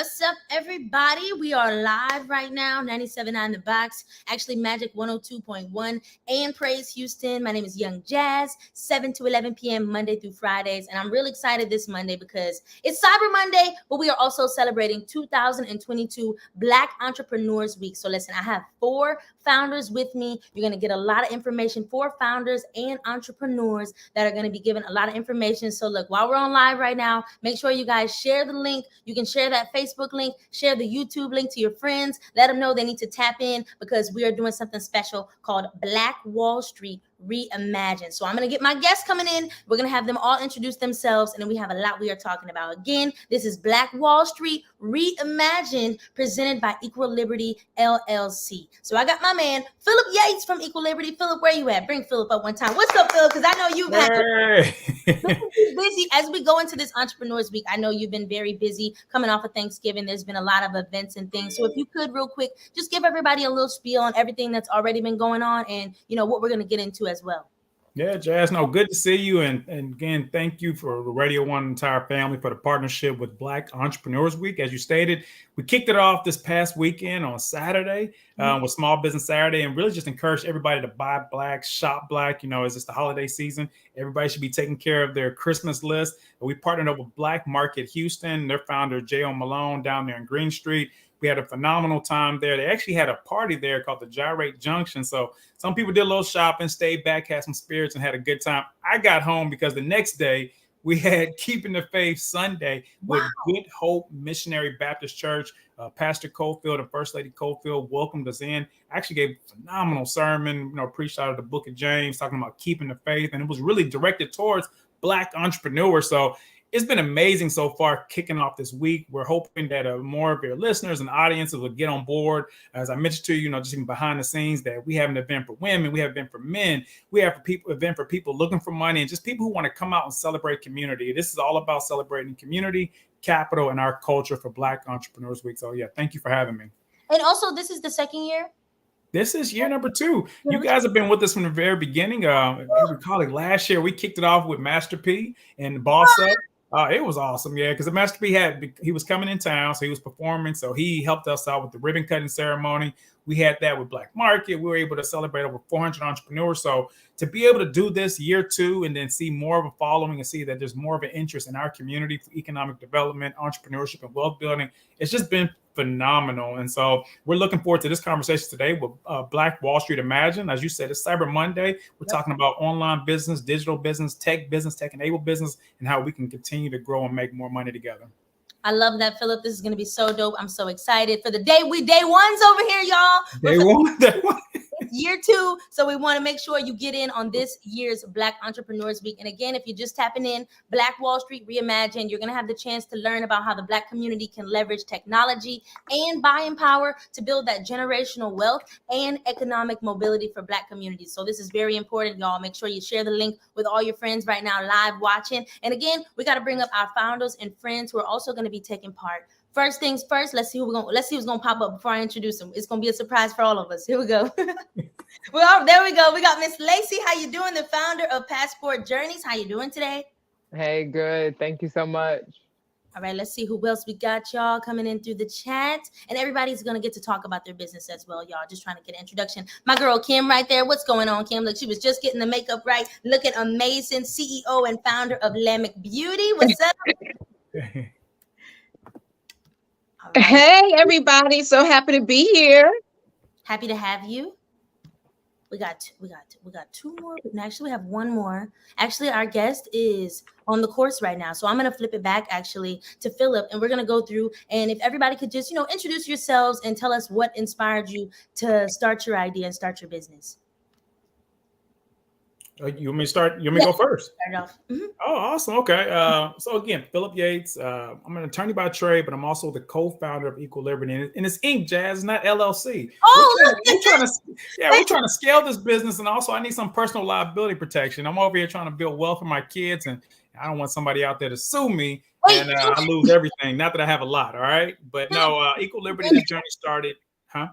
What's up, everybody? We are live right now, 97.9 The Box, actually Magic 102.1 and Praise Houston. My name is Young Jazz, 7 to 11 p.m. Monday through Fridays. And I'm really excited this Monday because it's Cyber Monday, but we are also celebrating 2022 Black Entrepreneurs Week. So listen, I have 4 founders with me. You're going to get a lot of information, 4 founders and entrepreneurs that are going to be giving a lot of information. So look, while we're on live right now, make sure you guys share the link. You can share that Facebook link, share the YouTube link to your friends. Let them know they need to tap in because we are doing something special called Black Wall Street Reimagined. So I'm going to get my guests coming in. We're going to have them all introduce themselves, and then we have a lot we are talking about. Again, this is Black Wall Street Reimagined, presented by Equal Liberty LLC. So I got my man, Philip Yates from Equal Liberty. Philip, where you at? Bring Philip up one time. What's up, Philip? Because I know you've been busy. As we go into this Entrepreneurs Week, I know you've been very busy coming off of Thanksgiving. There's been a lot of events and things. So if you could real quick, just give everybody a little spiel on everything that's already been going on and, you know, what we're going to get into as well. Yeah, Jazz, no, good to see you. And again, thank you for the Radio One entire family for the partnership with Black Entrepreneurs Week. As you stated, we kicked it off this past weekend on Saturday with Small Business Saturday, and really just encourage everybody to buy Black, shop Black. You know, as it's the holiday season, everybody should be taking care of their Christmas list. We partnered up with Black Market Houston, their founder, J.O. Malone, down there in Green Street. We had a phenomenal time there. They actually had a party there called the Gyrate Junction. So some people did a little shopping, stayed back, had some spirits, and had a good time. I got home because the next day we had Keeping the Faith Sunday with Good Hope Missionary Baptist Church. Pastor Cofield and First Lady Cofield welcomed us in. Actually gave a phenomenal sermon, preached out of the book of James, talking about keeping the faith. And it was really directed towards Black entrepreneurs. So it's been amazing so far kicking off this week. We're hoping that more of your listeners and audiences will get on board. As I mentioned to you, just even behind the scenes, that we have an event for women, we have an event for men, we have an event for people looking for money, and just people who want to come out and celebrate community. This is all about celebrating community, capital, and our culture for Black Entrepreneurs Week. So yeah, thank you for having me. And also, this is the second year? This is year number 2. You guys have been with us from the very beginning. If you recall it, last year we kicked it off with Master P and Boss Up. It was awesome, yeah, because the Master P he was coming in town, so he was performing, so he helped us out with the ribbon cutting ceremony. We had that with Black Market. We were able to celebrate over 400 entrepreneurs. So to be able to do this year 2 and then see more of a following and see that there's more of an interest in our community for economic development, entrepreneurship, and wealth building, it's just been phenomenal. And so we're looking forward to this conversation today with Black Wall Street Imagine. As you said, it's Cyber Monday. We're talking about online business, digital business, tech-enabled business, and how we can continue to grow and make more money together. I love that, Philip. This is going to be so dope. I'm so excited for the day. We day ones over here, y'all. Day one. It's year 2. So we want to make sure you get in on this year's Black Entrepreneurs Week. And again, if you're just tapping in, Black Wall Street Reimagined, you're going to have the chance to learn about how the Black community can leverage technology and buying power to build that generational wealth and economic mobility for Black communities. So this is very important, y'all. Make sure you share the link with all your friends right now live watching. And again, we got to bring up our founders and friends who are also going to be taking part. First things first, let's see who's gonna pop up before I introduce them. It's gonna be a surprise for all of us. Here we go. Well, there we go. We got Miss Lacey. How you doing? The founder of Passport Journeys. How you doing today? Hey, good. Thank you so much. All right, let's see who else we got, y'all, coming in through the chat. And everybody's gonna get to talk about their business as well, y'all. Just trying to get an introduction. My girl Kim right there. What's going on, Kim? Look, she was just getting the makeup right, looking amazing. CEO and founder of Lamech Beauty. What's up? Right. Hey, everybody. So happy to be here. Happy to have you. We got 2 more. Actually, we have 1 more. Actually, our guest is on the course right now. So I'm going to flip it back actually to Philip, and we're going to go through. And if everybody could just, introduce yourselves and tell us what inspired you to start your idea and start your business. You want me to start? You want me to go first? Start off. Mm-hmm. Oh, awesome. Okay. So again, Philip Yates. I'm an attorney by trade, but I'm also the co-founder of Equal Liberty, and it's Inc. Jazz, not LLC. Oh, we're trying to scale this business, and also I need some personal liability protection. I'm over here trying to build wealth for my kids, and I don't want somebody out there to sue me and I lose everything. Not that I have a lot, all right? But no, Equal Liberty, the journey started. Huh?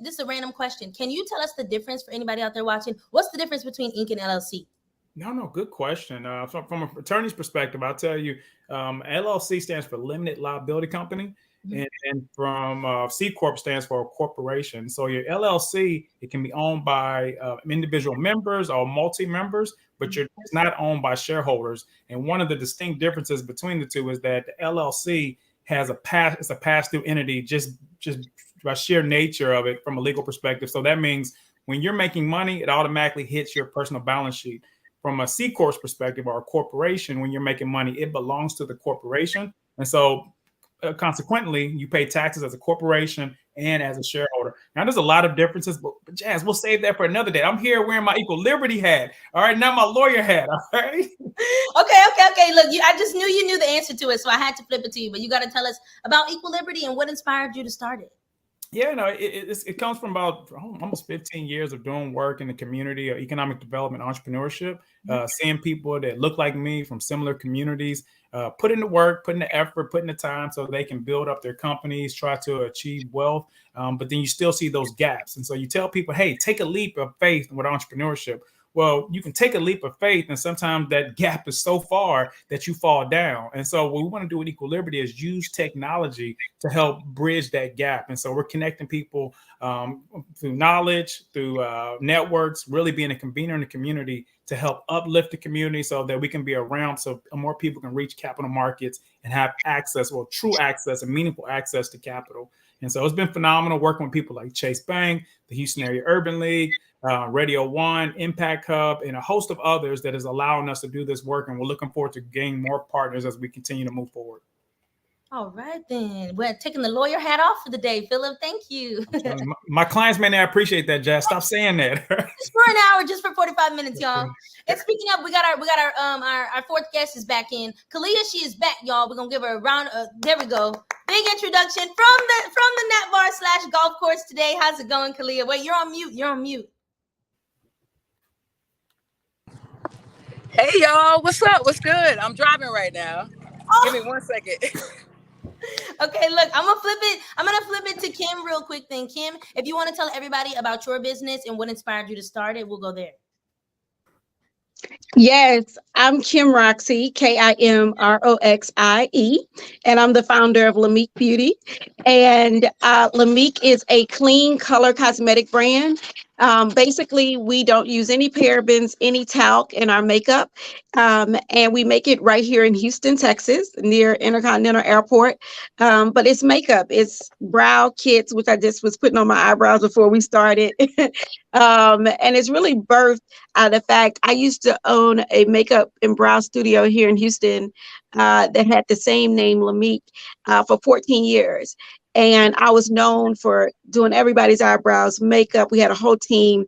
This is a random question. Can you tell us the difference for anybody out there watching? What's the difference between Inc. and LLC? No, good question. From an attorney's perspective, I'll tell you, LLC stands for Limited Liability Company. And from C Corp stands for a corporation. So your LLC, it can be owned by individual members or multi-members, but it's not owned by shareholders. And one of the distinct differences between the two is that the LLC has it's a pass-through entity just by sheer nature of it from a legal perspective. So that means when you're making money, it automatically hits your personal balance sheet. From a C Corp perspective or a corporation, when you're making money, it belongs to the corporation. And so consequently, you pay taxes as a corporation and as a shareholder. Now, there's a lot of differences, but Jazz, we'll save that for another day. I'm here wearing my equal liberty hat. All right, not my lawyer hat. All right. Okay. Look, I just knew you knew the answer to it, so I had to flip it to you. But you got to tell us about equal liberty and what inspired you to start it. Yeah, no, it comes from about almost 15 years of doing work in the community of economic development, entrepreneurship, seeing people that look like me from similar communities, put in the work, put in the effort, put in the time so they can build up their companies, try to achieve wealth. But then you still see those gaps. And so you tell people, hey, take a leap of faith with entrepreneurship. Well, you can take a leap of faith, and sometimes that gap is so far that you fall down. And so what we want to do with Equal Liberty is use technology to help bridge that gap. And so we're connecting people through knowledge, through networks, really being a convener in the community to help uplift the community so that we can be around so more people can reach capital markets and have access, well, true access and meaningful access to capital. And so it's been phenomenal working with people like Chase Bank, the Houston Area Urban League, Radio One, Impact Hub, and a host of others that is allowing us to do this work. And we're looking forward to gaining more partners as we continue to move forward. All right, then. We're taking the lawyer hat off for the day, Philip. Thank you. My clients may not appreciate that, Jazz. Stop saying that. Just for an hour, just for 45 minutes, y'all. And speaking of, we got our fourth guest is back in. Kalia, she is back, y'all. We're gonna give her a round. There we go. Big introduction from the Nat Bar / golf course today. How's it going, Kalia? Wait, you're on mute. Hey y'all, what's up? What's good? I'm driving right now. Give me 1 second. Okay, look, I'm gonna flip it to Kim real quick. Then Kim, if you want to tell everybody about your business and what inspired you to start it, we'll go there. Yes, I'm Kim Roxie, Kimroxie, and I'm the founder of Lamique Beauty. And Lamique is a clean color cosmetic brand. Basically, we don't use any parabens, any talc in our makeup. And we make it right here in Houston, Texas, near Intercontinental Airport. But it's makeup, it's brow kits, which I just was putting on my eyebrows before we started. And it's really birthed out of the fact I used to own a makeup and brow studio here in Houston that had the same name, Lamique, for 14 years. And I was known for doing everybody's eyebrows, makeup. We had a whole team.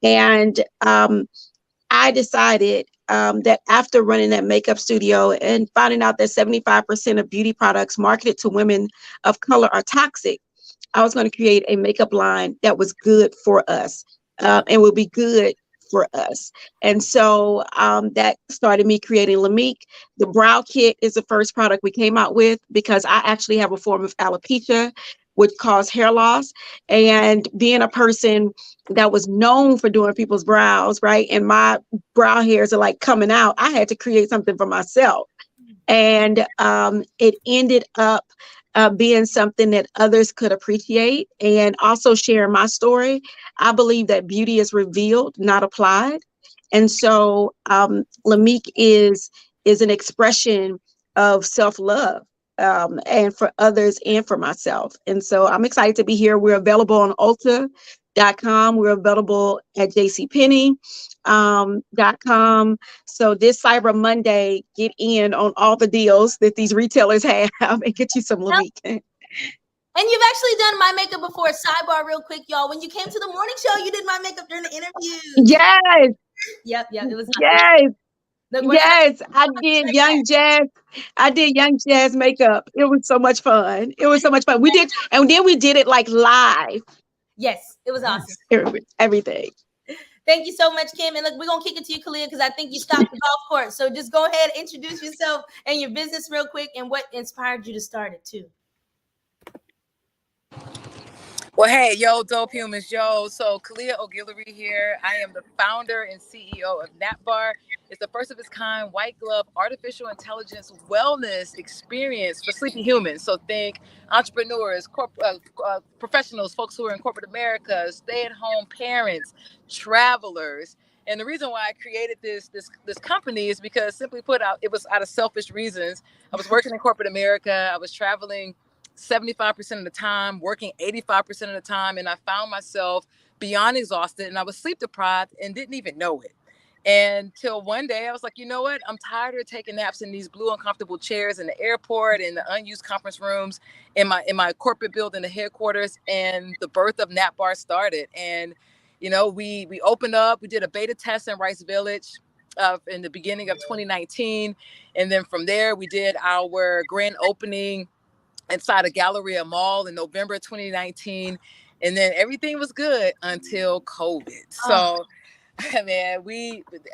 And I decided that after running that makeup studio and finding out that 75% of beauty products marketed to women of color are toxic, I was going to create a makeup line that was good for us and would be good for us. And so that started me creating Lamique. The brow kit is the first product we came out with because I actually have a form of alopecia, which caused hair loss. And being a person that was known for doing people's brows, right? And my brow hairs are like coming out, I had to create something for myself. And it ended up being something that others could appreciate and also share my story. I believe that beauty is revealed, not applied. And so Lamique is an expression of self-love and for others and for myself. And so I'm excited to be here. We're available on Ulta.com. We're available at JCPenney.com. So this Cyber Monday, get in on all the deals that these retailers have and get you some Lamique. And you've actually done my makeup before. Sidebar real quick, y'all. When you came to the morning show, you did my makeup during the interview. Yes. Yep. It was yes. Yes, I did Young Jazz. I did Young Jazz makeup. It was so much fun. We did, and then we did it like live. Yes, it was awesome. Everything. Thank you so much, Kim. And look, we're going to kick it to you, Kalia, because I think you stopped the golf course. So just go ahead, introduce yourself and your business real quick and what inspired you to start it too. Well, hey, yo, dope humans, yo. So, Kalia Ogillery here. I am the founder and CEO of NapBar. It's the first of its kind white glove artificial intelligence wellness experience for sleepy humans. So, think entrepreneurs, professionals, folks who are in corporate America, stay-at-home parents, travelers. And the reason why I created this company is because, simply put, it was out of selfish reasons. I was working in corporate America. I was traveling 75% of the time, working 85% of the time. And I found myself beyond exhausted, and I was sleep deprived and didn't even know it. And till one day I was like, you know what? I'm tired of taking naps in these blue uncomfortable chairs in the airport, in the unused conference rooms, in my corporate building, the headquarters. And the birth of Nap Bar started. And we opened up, we did a beta test in Rice Village in the beginning of 2019. And then from there, we did our grand opening inside a Galleria Mall in November 2019. And then everything was good until COVID. So, man,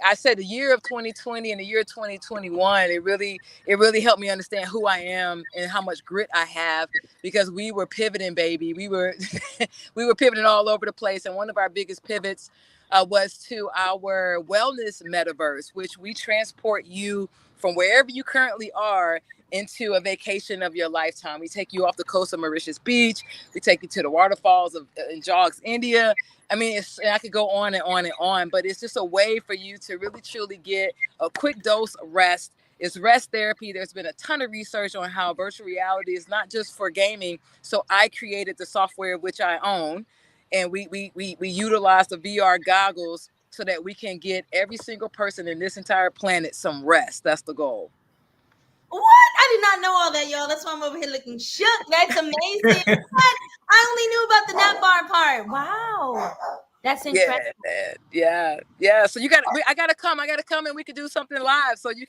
I said the year of 2020 and the year of 2021, it really helped me understand who I am and how much grit I have, because we were pivoting, baby. We were we were pivoting all over the place. And one of our biggest pivots was to our wellness metaverse, which we transport you from wherever you currently are into a vacation of your lifetime. We take you off the coast of Mauritius Beach. We take you to the waterfalls in Jogs, India. I mean, I could go on and on and on, but it's just a way for you to really truly get a quick dose of rest. It's rest therapy. There's been a ton of research on how virtual reality is not just for gaming. So I created the software which I own, and we utilize the VR goggles so that we can get every single person in this entire planet some rest. That's the goal. What? I did not know all that, y'all. That's why I'm over here looking shook. That's amazing. What? I only knew about the nap bar part. Wow. That's incredible. Yeah. So I gotta come, and we could do something live so you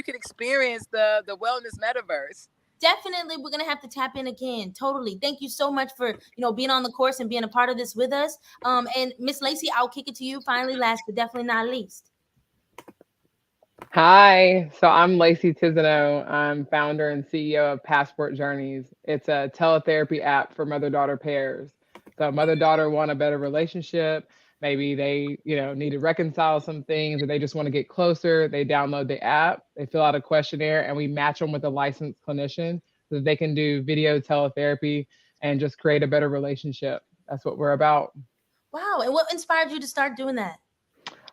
can experience the wellness metaverse. Definitely, we're gonna have to tap in again. Totally. Thank you so much for being on the course and being a part of this with us. And Miss Lacey, I'll kick it to you. Finally, last but definitely not least. Hi, so I'm Lacey Tizano. I'm founder and CEO of Passport Journeys. It's a teletherapy app for mother-daughter pairs. So mother-daughter want a better relationship. Maybe they, need to reconcile some things, or they just want to get closer. They download the app, they fill out a questionnaire, and we match them with a licensed clinician so that they can do video teletherapy and just create a better relationship. That's what we're about. Wow. And what inspired you to start doing that?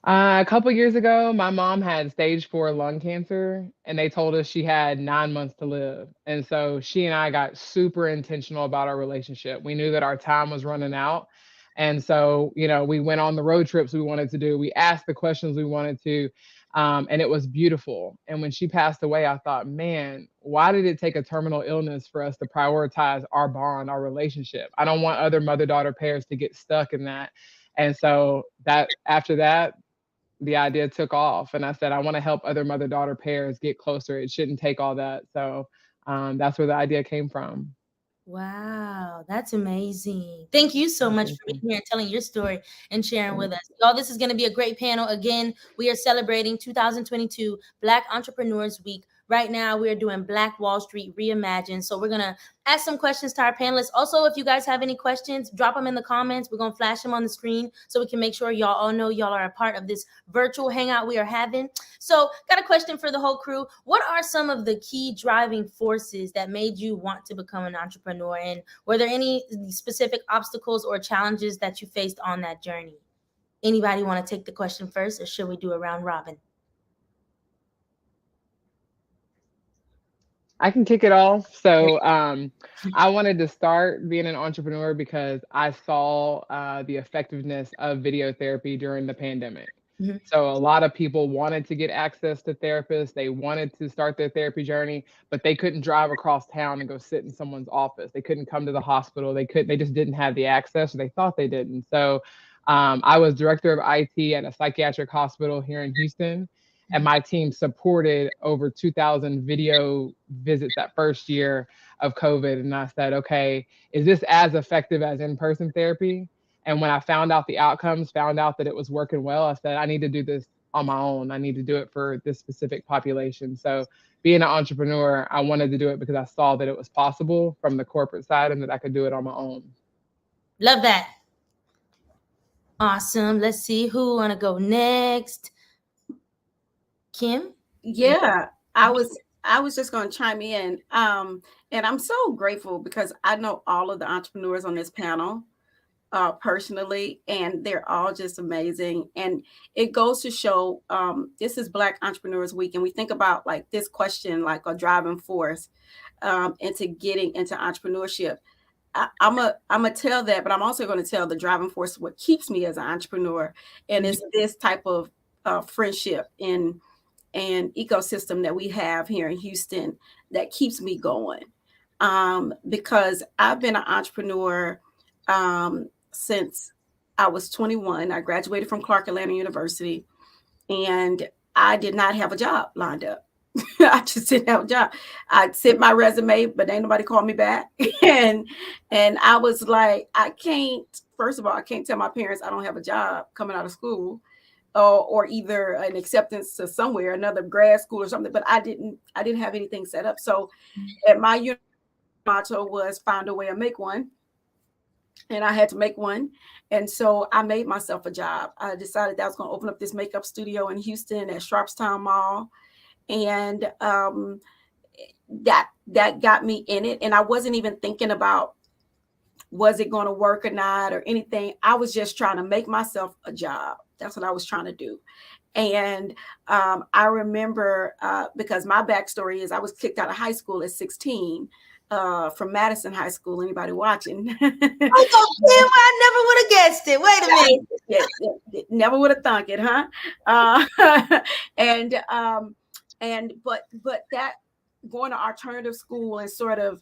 A couple years ago, my mom had stage 4 lung cancer, and they told us she had 9 months to live. And so she and I got super intentional about our relationship. We knew that our time was running out. And so, we went on the road trips we wanted to do. We asked the questions we wanted to, and it was beautiful. And when she passed away, I thought, man, why did it take a terminal illness for us to prioritize our bond, our relationship? I don't want other mother-daughter pairs to get stuck in that. And so after that, the idea took off, and I said, I want to help other mother-daughter pairs get closer. It shouldn't take all that. So that's where the idea came from. Wow, that's amazing. Thank you so much for being here and telling your story and sharing with us. Y'all, this is going to be a great panel. Again, we are celebrating 2022 Black Entrepreneurs Week. Right now, we are doing Black Wall Street Reimagined. So we're going to ask some questions to our panelists. Also, if you guys have any questions, drop them in the comments. We're going to flash them on the screen so we can make sure y'all all know y'all are a part of this virtual hangout we are having. So got a question for the whole crew. What are some of the key driving forces that made you want to become an entrepreneur? And were there any specific obstacles or challenges that you faced on that journey? Anybody want to take the question first, or should we do a round robin? I can kick it off. So I wanted to start being an entrepreneur because I saw the effectiveness of video therapy during the pandemic. Mm-hmm. So a lot of people wanted to get access to therapists. They wanted to start their therapy journey, but they couldn't drive across town and go sit in someone's office. They couldn't come to the hospital. They just didn't have the access, or they thought they didn't. So I was director of IT at a psychiatric hospital here in Houston. And my team supported over 2,000 video visits that first year of COVID. And I said, okay, is this as effective as in-person therapy? And when I found out the outcomes, found out that it was working well, I said, I need to do this on my own. I need to do it for this specific population. So being an entrepreneur, I wanted to do it because I saw that it was possible from the corporate side and that I could do it on my own. Love that. Awesome. Let's see who want to go next. Kim? Yeah, I was just going to chime in. And I'm so grateful because I know all of the entrepreneurs on this panel personally, and they're all just amazing. And it goes to show this is Black Entrepreneurs Week, and we think about like this question, like a driving force into getting into entrepreneurship. I'm a tell that, but I'm also going to tell the driving force what keeps me as an entrepreneur, and it's this type of friendship and ecosystem that we have here in Houston that keeps me going. Because I've been an entrepreneur since I was 21. I graduated from Clark Atlanta University, and I did not have a job lined up. I just didn't have a job. I sent my resume, but ain't nobody called me back. and I was like, I can't. First of all, I can't tell my parents I don't have a job coming out of school, or either an acceptance to somewhere, another grad school or something. But I didn't have anything set up. So, at my motto was find a way to make one. And I had to make one. And so I made myself a job. I decided that I was going to open up this makeup studio in Houston at Sharpstown Mall. And that got me in it. And I wasn't even thinking about was it going to work or not or anything. I was just trying to make myself a job. That's what I was trying to do. And I remember because my backstory is I was kicked out of high school at 16 from Madison High School. Anybody watching? I never would have guessed it. Wait a minute. Yeah, never would have thunk it, huh? But that going to alternative school and sort of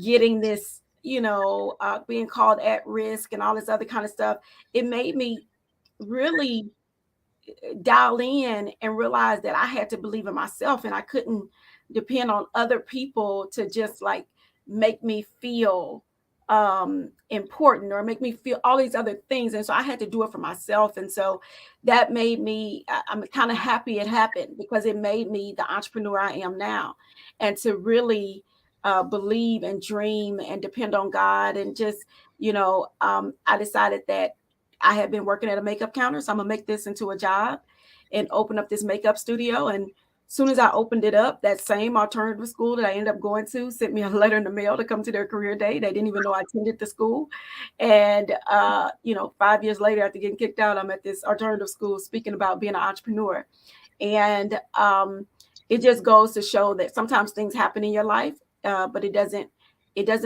getting this, being called at risk and all this other kind of stuff, it made me really dial in and realize that I had to believe in myself and I couldn't depend on other people to just like make me feel important or make me feel all these other things. And so I had to do it for myself. And so that made me, I'm kind of happy it happened because it made me the entrepreneur I am now. And to really believe and dream and depend on God and just, I decided that I had been working at a makeup counter, so I'm gonna make this into a job and open up this makeup studio. And as soon as I opened it up, that same alternative school that I ended up going to sent me a letter in the mail to come to their career day. They didn't even know I attended the school. And 5 years later, after getting kicked out, I'm at this alternative school speaking about being an entrepreneur. And it just goes to show that sometimes things happen in your life, but it doesn't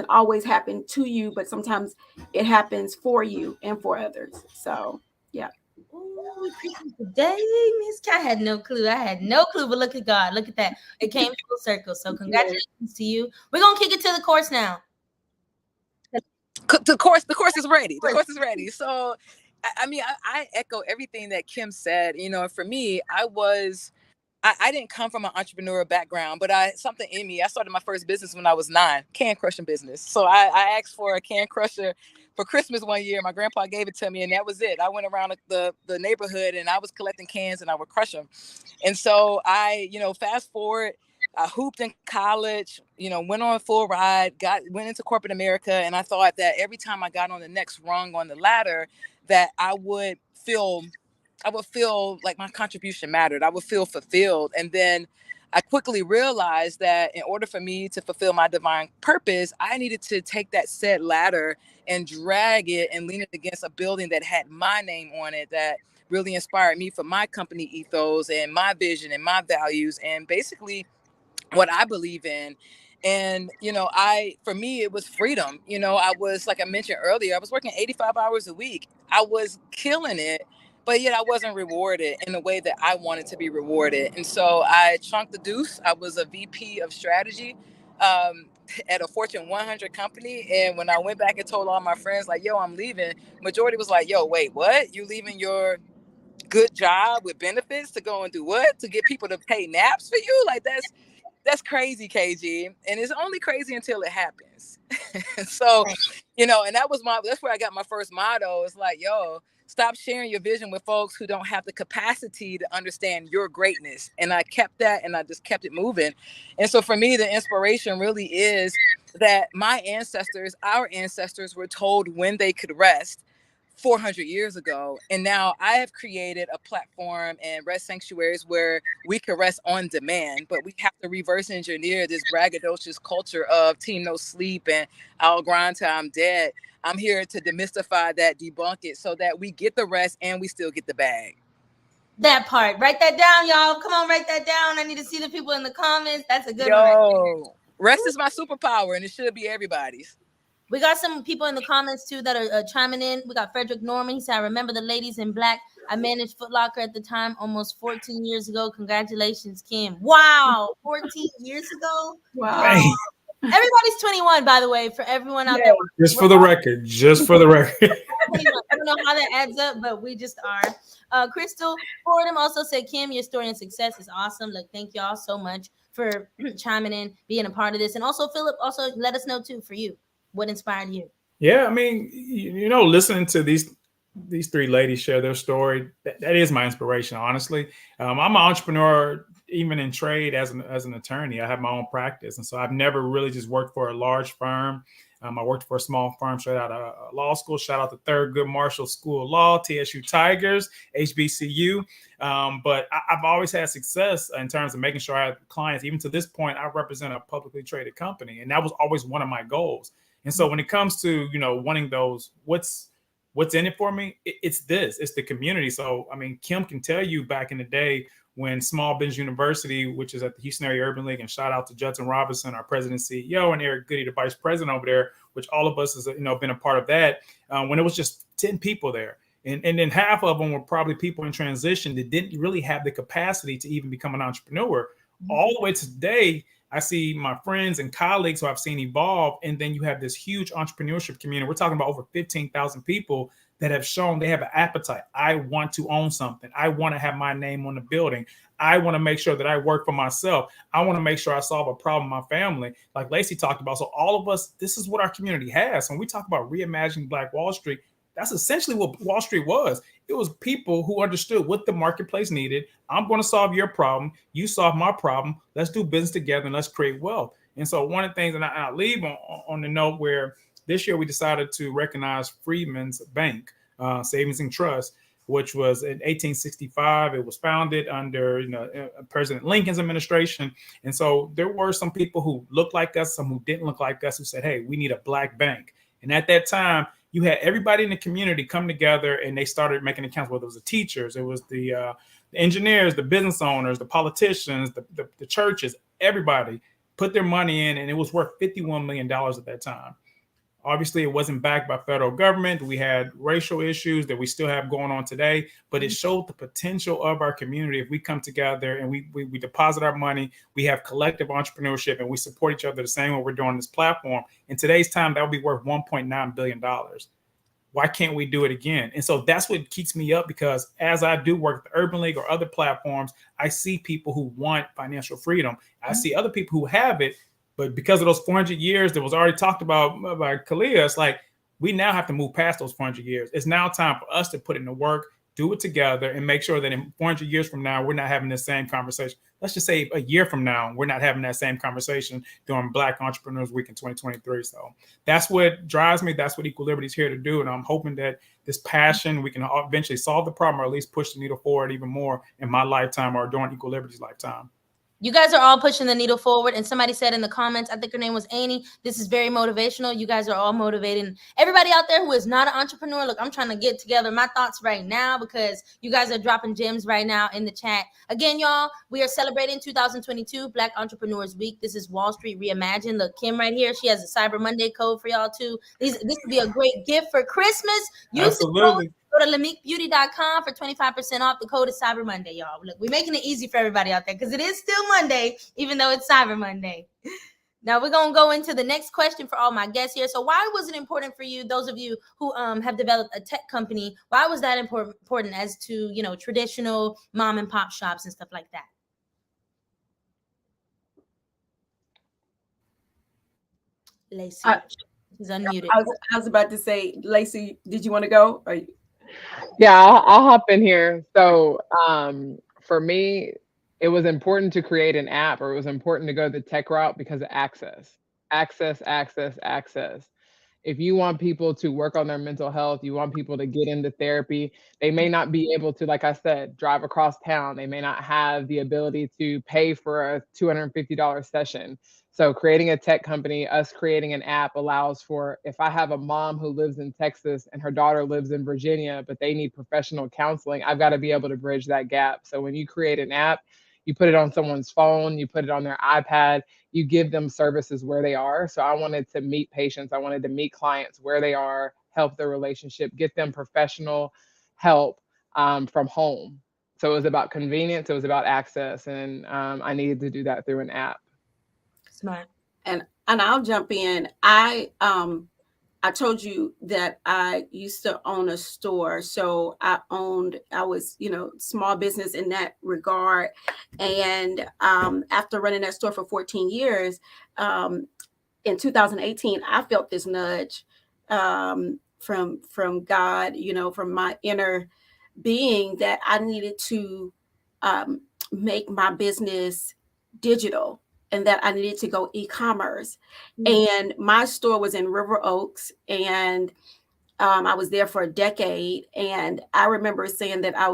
always happen to you, but sometimes it happens for you and for others. So, yeah. Ooh, today, Miss K, I had no clue. But look at God. Look at that. It came full circle. So congratulations to you. We're going to kick it to the course now. The course is ready. The course is ready. So, I mean, I echo everything that Kim said. For me, I didn't come from an entrepreneurial background, but something in me. I started my first business when I was 9, can crushing business. So I asked for a can crusher for Christmas one year. My grandpa gave it to me, and that was it. I went around the neighborhood, and I was collecting cans, and I would crush them. And so I, fast forward, I hooped in college, went on a full ride, went into corporate America, and I thought that every time I got on the next rung on the ladder, that I would feel like my contribution mattered. I would feel fulfilled. And then I quickly realized that in order for me to fulfill my divine purpose, I needed to take that said ladder and drag it and lean it against a building that had my name on it, that really inspired me for my company ethos and my vision and my values and basically what I believe in. And, for me, it was freedom. I was, like I mentioned earlier, I was working 85 hours a week. I was killing it, but yet I wasn't rewarded in the way that I wanted to be rewarded. And so I chunked the deuce. I was a VP of strategy at a Fortune 100 company. And when I went back and told all my friends, like, yo, I'm leaving, majority was like, yo, wait, what? You leaving your good job with benefits to go and do what? To get people to pay naps for you? Like, that's crazy, KG. And it's only crazy until it happens. So, and that's where I got my first motto. It's like, yo, stop sharing your vision with folks who don't have the capacity to understand your greatness. And I kept that and I just kept it moving. And so for me, the inspiration really is that my ancestors, our ancestors, were told when they could rest 400 years ago. And now I have created a platform and rest sanctuaries where we can rest on demand, but we have to reverse engineer this braggadocious culture of team no sleep and I'll grind till I'm dead. I'm here to demystify that, debunk it, so that we get the rest and we still get the bag. That part. Write that down, y'all. Come on, write that down. I need to see the people in the comments. That's a good one. Right, rest is my superpower, and it should be everybody's. We got some people in the comments too that are chiming in. We got Frederick Norman. He said, "I remember the ladies in black. I managed Foot Locker at the time, almost 14 years ago. Congratulations, Kim." Wow, 14 years ago. Wow. Everybody's 21, by the way, for everyone out there. Just for the record. Just for the record. I don't know how that adds up, but we just are. Crystal Fordham also said, "Kim, your story and success is awesome. Look, thank y'all so much for chiming in, being a part of this." And also, Philip, also let us know too for you. What inspired you? Yeah, I mean, you know, listening to these three ladies share their story, that is my inspiration, honestly. I'm an entrepreneur, even in trade as an attorney. I have my own practice. And so I've never really just worked for a large firm. I worked for a small firm straight out of law school. Shout out to Thurgood Marshall School of Law, TSU Tigers, HBCU. But I've always had success in terms of making sure I have clients. Even to this point, I represent a publicly traded company. And that was always one of my goals. And so when it comes to, you know, wanting those, what's in it for me, it's the community. So, I mean, Kim can tell you back in the day when Small Business University, which is at the Houston Area Urban League, and shout out to Judson Robinson, our president and CEO, and Eric Goody, the vice president over there, which all of us has, you know, been a part of that, when it was just 10 people there. And then half of them were probably people in transition that didn't really have the capacity to even become an entrepreneur. All the way to today, I see my friends and colleagues who I've seen evolve. And then you have this huge entrepreneurship community. We're talking about over 15,000 people that have shown they have an appetite. I want to own something. I want to have my name on the building. I want to make sure that I work for myself. I want to make sure I solve a problem in my family, like Lacey talked about. So all of us, this is what our community has. When we talk about reimagining Black Wall Street, that's essentially what Wall Street was. It was people who understood what the marketplace needed. I'm going to solve your problem. You solve my problem. Let's do business together and let's create wealth. And so one of the things, and I leave on the note where this year we decided to recognize Freedmen's Bank, Savings and Trust, which was in 1865. It was founded under, you know, President Lincoln's administration. And so there were some people who looked like us, some who didn't look like us, who said, hey, we need a Black bank. And at that time, you had everybody in the community come together and they started making accounts, whether it was the teachers, it was the engineers, the business owners, the politicians, the churches, everybody put their money in, and it was worth $51 million at that time. Obviously, it wasn't backed by federal government. We had racial issues that we still have going on today, but it showed the potential of our community. If we come together and we deposit our money, we have collective entrepreneurship, and we support each other the same way we're doing this platform. In today's time, that would be worth $1.9 billion. Why can't we do it again? And so that's what keeps me up, because as I do work at the Urban League or other platforms, I see people who want financial freedom. I see other people who have it, but because of those 400 years that was already talked about by Kalia, it's like we now have to move past those 400 years. It's now time for us to put in the work, do it together, and make sure that in 400 years from now, we're not having the same conversation. Let's just say a year from now, we're not having that same conversation during Black Entrepreneurs Week in 2023. So that's what drives me. That's what Equal Liberty is here to do. And I'm hoping that this passion, we can eventually solve the problem, or at least push the needle forward even more in my lifetime or during Equal Liberty's lifetime. You guys are all pushing the needle forward. And somebody said in the comments, I think her name was Annie, this is very motivational. You guys are all motivating everybody out there who is not an entrepreneur. Look, I'm trying to get together my thoughts right now because you guys are dropping gems right now in the chat. Again, y'all, we are celebrating 2022 Black Entrepreneurs Week. This is Wall Street Reimagined. Look, Kim right here, she has a Cyber Monday code for y'all too. This would be a great gift for Christmas. Absolutely. Go to LamiqueBeauty.com for 25% off. The code is Cyber Monday, y'all. Look, we're making it easy for everybody out there because it is still Monday, even though it's Cyber Monday. Now we're going to go into the next question for all my guests here. So why was it important for you, those of you who have developed a tech company, why was that important as to, you know, traditional mom and pop shops and stuff like that? Lacey, she's unmuted. I was about to say, Lacey, did you want to go? Yeah, I'll hop in here. So for me, it was important to create an app, or it was important to go the tech route because of access. Access, access, access. If you want people to work on their mental health, you want people to get into therapy, they may not be able to, like I said, drive across town. They may not have the ability to pay for a $250 session. So creating a tech company, us creating an app allows for, if I have a mom who lives in Texas and her daughter lives in Virginia, but they need professional counseling, I've got to be able to bridge that gap. So when you create an app, you put it on someone's phone, you put it on their iPad, you give them services where they are. So I wanted to meet patients, I wanted to meet clients where they are, help their relationship, get them professional help from home. So it was about convenience, it was about access, and I needed to do that through an app. Smart. And I'll jump in. I told you that I used to own a store. So I was, small business in that regard. And after running that store for 14 years, in 2018, I felt this nudge from God, from my inner being, that I needed to make my business digital, and that I needed to go e-commerce. And my store was in River Oaks, and I was there for a decade. And I remember saying that I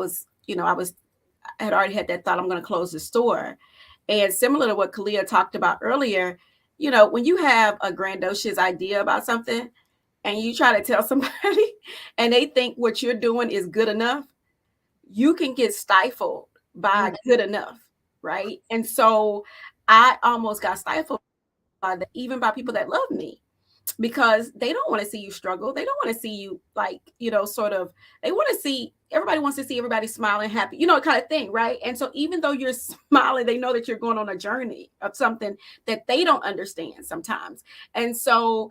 had already had that thought, I'm going to close the store. And similar to what Kalia talked about earlier, when you have a grandiose idea about something and you try to tell somebody and they think what you're doing is good enough, you can get stifled by good enough, right? And so I almost got stifled by that, even by people that love me, because they don't want to see you struggle. They don't want to see you they want to see, everybody wants to see everybody smiling, happy, kind of thing, right? And so even though you're smiling, they know that you're going on a journey of something that they don't understand sometimes. And so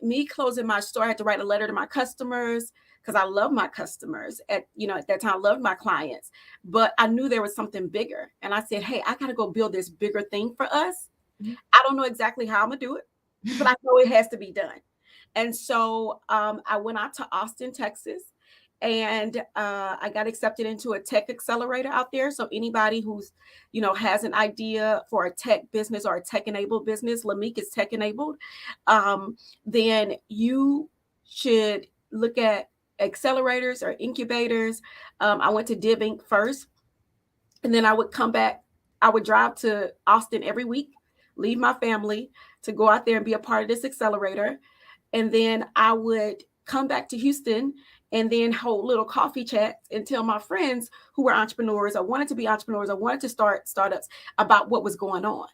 me closing my store, I had to write a letter to my customers, because I love my customers at that time. I loved my clients, but I knew there was something bigger. And I said, hey, I got to go build this bigger thing for us. I don't know exactly how I'm going to do it, but I know it has to be done. And so I went out to Austin, Texas, and I got accepted into a tech accelerator out there. So anybody who's, has an idea for a tech business or a tech enabled business, Lamique is tech enabled, then you should look at accelerators or incubators. I went to Div Inc. first, and then I would come back. I would drive to Austin every week, leave my family to go out there and be a part of this accelerator. And then I would come back to Houston and then hold little coffee chats and tell my friends who were entrepreneurs or wanted to be entrepreneurs or wanted to start startups about what was going on.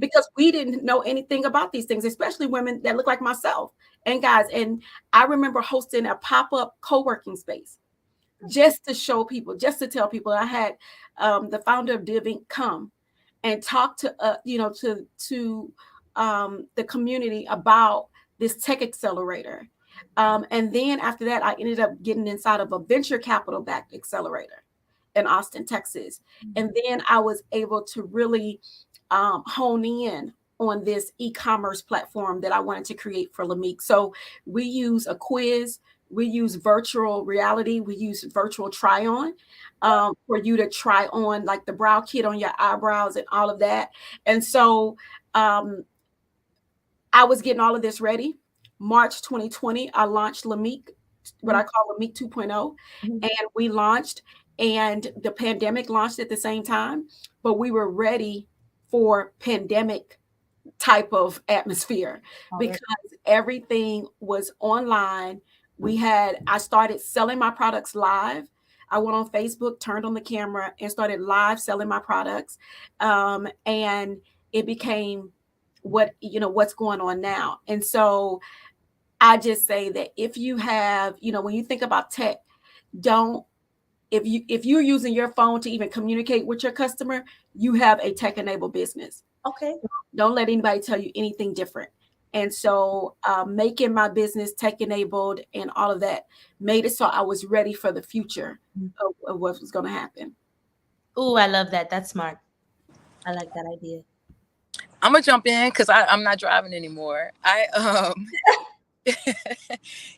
Because we didn't know anything about these things, especially women that look like myself and guys. And I remember hosting a pop-up co-working space just to show people, just to tell people. I had the founder of Div Inc. come and talk to the community about this tech accelerator. And then after that, I ended up getting inside of a venture capital backed accelerator in Austin, Texas. And then I was able to really hone in on this e-commerce platform that I wanted to create for Lamique. So we use a quiz, we use virtual reality, we use virtual try-on for you to try on like the brow kit on your eyebrows and all of that. And so I was getting all of this ready. March 2020, I launched Lamique, what I call Lamique 2.0, and we launched, and the pandemic launched at the same time, but we were ready for pandemic type of atmosphere because everything was online. I started selling my products live. I went on Facebook, turned on the camera, and started live selling my products. And it became what's going on now. And so I just say that if you have, when you think about tech, if you're using your phone to even communicate with your customer, you have a tech enabled business. Okay. Don't let anybody tell you anything different. And so making my business tech enabled and all of that made it so I was ready for the future of what was going to happen. Oh, I love that. That's smart. I like that idea. I'm gonna jump in because I'm not driving anymore.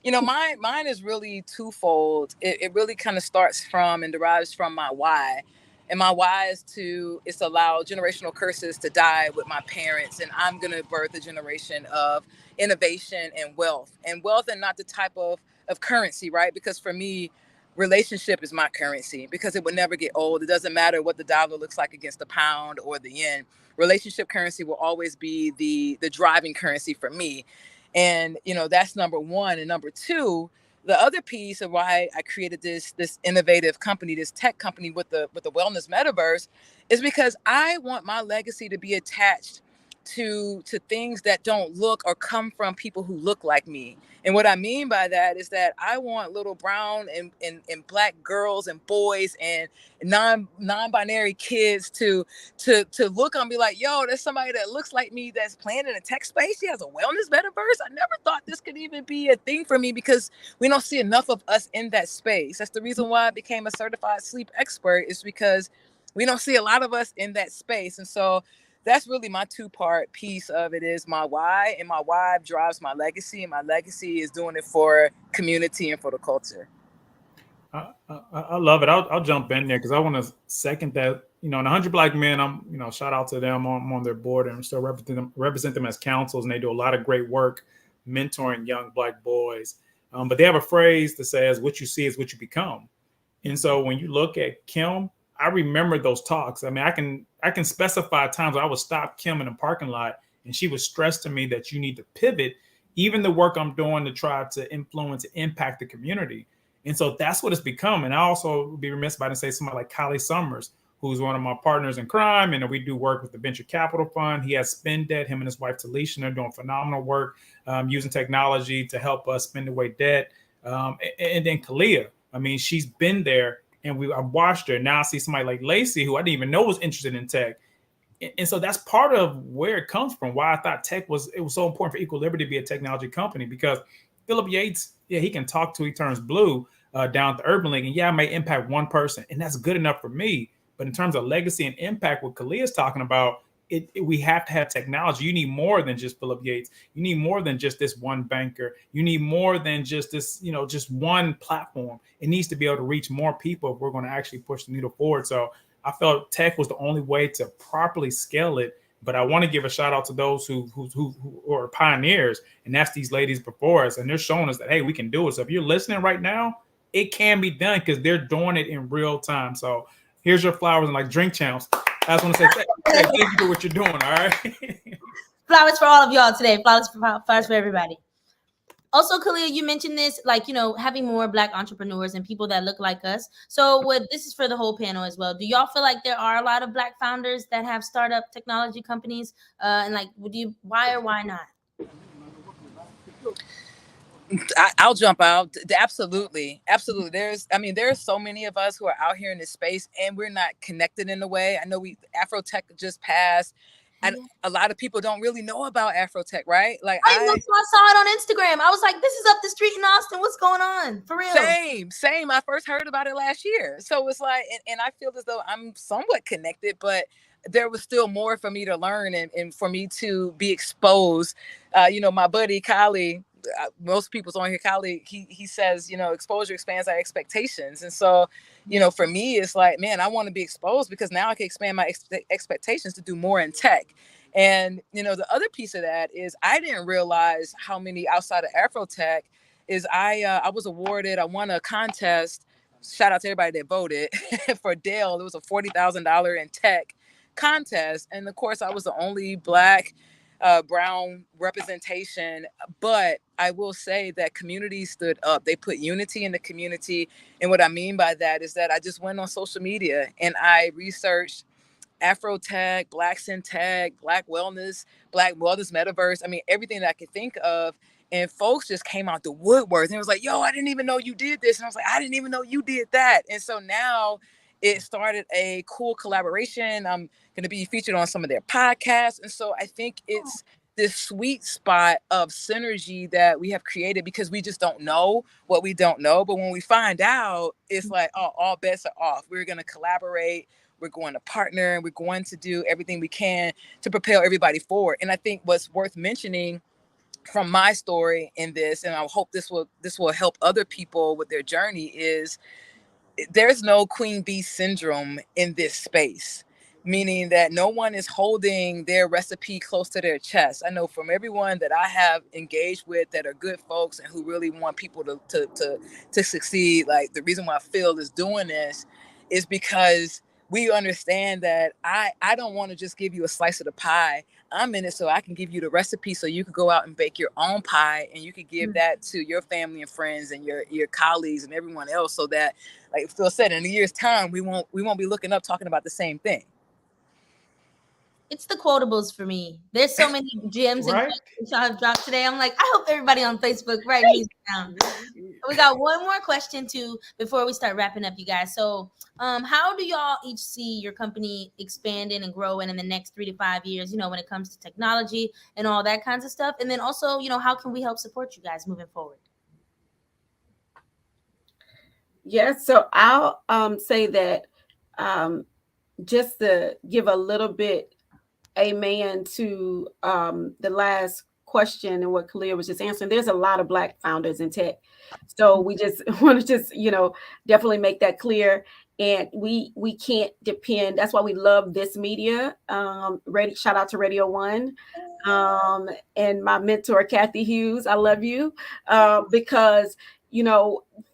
Mine is really twofold. It really kind of starts from and derives from my why. And my why is to allow generational curses to die with my parents. And I'm going to birth a generation of innovation and wealth, and not the type of currency, right? Because for me, relationship is my currency, because it would never get old. It doesn't matter what the dollar looks like against the pound or the yen. Relationship currency will always be the driving currency for me. And, you know, that's number one. And number two, the other piece of why I created this innovative company, this tech company with the wellness metaverse, is because I want my legacy to be attached to things that don't look or come from people who look like me. And what I mean by that is that I want little brown and black girls and boys and non-binary kids to look and be like, yo, there's somebody that looks like me that's playing in a tech space. She has a wellness metaverse. I never thought this could even be a thing for me, because we don't see enough of us in that space. That's the reason why I became a certified sleep expert, is because we don't see a lot of us in that space. And so that's really my two-part piece of it, is my why, and my why drives my legacy, and my legacy is doing it for community and for the culture. I love it. I'll jump in there because I want to second that. You know, and 100 Black Men, I'm, you know, shout out to them. I'm on their board and still represent them as councils, and they do a lot of great work mentoring young Black boys. But they have a phrase that says, "What you see is what you become." And so when you look at Kim, I remember those talks. I mean, I can specify times I would stop Kim in a parking lot, and she would stress to me that you need to pivot, even the work I'm doing to try to influence and impact the community. And so that's what it's become. And I also would be remiss if I didn't say somebody like Kylie Summers, who's one of my partners in crime, and we do work with the Venture Capital Fund. He has Spend Debt. Him and his wife Talisha, they're doing phenomenal work using technology to help us spend away debt. And then Kalia, I mean, she's been there, and I've watched her. Now I see somebody like Lacey, who I didn't even know was interested in tech. And so that's part of where it comes from, why I thought tech was so important for Equal Liberty to be a technology company, because Philip Yates, yeah, he can talk till he turns blue down at the Urban League. And yeah, I may impact one person, and that's good enough for me. But in terms of legacy and impact, what Kalia is talking about, we have to have technology. You need more than just Philip Yates. You need more than just this one banker. You need more than just this, you know, just one platform. It needs to be able to reach more people if we're going to actually push the needle forward. So I felt tech was the only way to properly scale it. But I want to give a shout out to those who are pioneers, and that's these ladies before us, and they're showing us that, hey, we can do it. So if you're listening right now, it can be done because they're doing it in real time. So here's your flowers and like drink champs. I just want to say thank you for what you're doing. All right. Flowers for all of y'all today. Flowers for everybody. Also, Kalia, you mentioned this, like, you know, having more Black entrepreneurs and people that look like us. So this is for the whole panel as well. Do y'all feel like there are a lot of Black founders that have startup technology companies? And like, why or why not? I'll jump out. Absolutely. There's so many of us who are out here in this space, and we're not connected in a way. I know Afrotech just passed. And a lot of people don't really know about Afrotech, right? Like I saw it on Instagram. I was like, this is up the street in Austin. What's going on? For real. Same. I first heard about it last year. So it's like, and I feel as though I'm somewhat connected, but there was still more for me to learn and for me to be exposed. You know, my buddy, Kylie, most people's on here, Kylie, he says, you know, exposure expands our expectations. And so, you know, for me, it's like, man, I want to be exposed because now I can expand my expectations to do more in tech. And, you know, the other piece of that is I didn't realize how many outside of Afrotech is I was awarded, I won a contest. Shout out to everybody that voted for Dell. It was a $40,000 in tech contest. And of course, I was the only Black brown representation, but I will say that community stood up. They put unity in the community. And what I mean by that is that I just went on social media and I researched Afrotech, Blacks in Tech, Black Wellness Metaverse. I mean, everything that I could think of. And folks just came out the woodwork and it was like, yo, I didn't even know you did this. And I was like, I didn't even know you did that. And so now it started a cool collaboration. I'm going to be featured on some of their podcasts. And so I think it's this sweet spot of synergy that we have created because we just don't know what we don't know. But when we find out, it's like, oh, all bets are off. We're going to collaborate. We're going to partner, and we're going to do everything we can to propel everybody forward. And I think what's worth mentioning from my story in this, and I hope this will help other people with their journey, is there's no queen bee syndrome in this space, meaning that no one is holding their recipe close to their chest. I know from everyone that I have engaged with that are good folks and who really want people to succeed, like the reason why Phil is doing this is because we understand that I don't want to just give you a slice of the pie. I'm in it so I can give you the recipe so you can go out and bake your own pie, and you can give that to your family and friends and your colleagues and everyone else, so that, like Phil said, in a year's time we won't be looking up talking about the same thing. It's the quotables for me. There's so many gems and Right? questions y'all have dropped today. I'm like, I hope everybody on Facebook writing these down. We got one more question too before we start wrapping up, you guys. So, how do y'all each see your company expanding and growing in the next 3 to 5 years? You know, when it comes to technology and all that kinds of stuff, and then also, you know, how can we help support you guys moving forward? Yes, so I'll say that just to give a little bit amen to the last question and what Kalia was just answering. There's a lot of Black founders in tech, so we just want to just definitely make that clear. And we can't depend. That's why we love this media. Shout out to Radio One, and my mentor Kathy Hughes. I love you, because